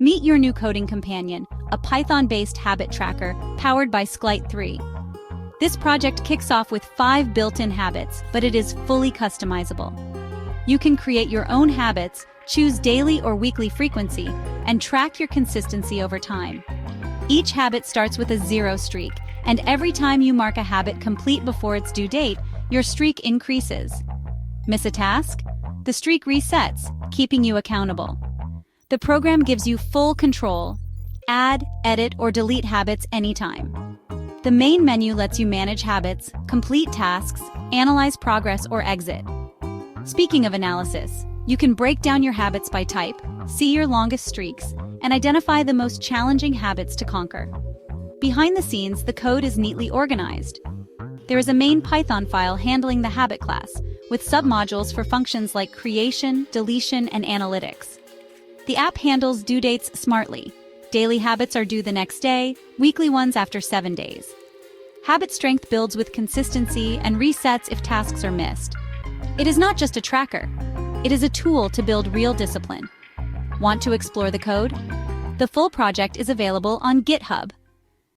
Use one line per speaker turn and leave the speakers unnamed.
Meet your new coding companion, a Python-based habit tracker powered by sqlite3. This project kicks off with 5 built-in habits, but it is fully customizable. You can create your own habits, choose daily or weekly frequency, and track your consistency over time. Each habit starts with a 0 streak, and every time you mark a habit complete before its due date, your streak increases. Miss a task? The streak resets, keeping you accountable. The program gives you full control. Add, edit, or delete habits anytime. The main menu lets you manage habits, complete tasks, analyze progress, or exit. Speaking of analysis, you can break down your habits by type, see your longest streaks, and identify the most challenging habits to conquer. Behind the scenes, the code is neatly organized. There is a main Python file handling the habit class, with submodules for functions like creation, deletion, and analytics. The app handles due dates smartly. Daily habits are due the next day, weekly ones after 7 days. Habit strength builds with consistency and resets if tasks are missed. It is not just a tracker. It is a tool to build real discipline. Want to explore the code? The full project is available on GitHub.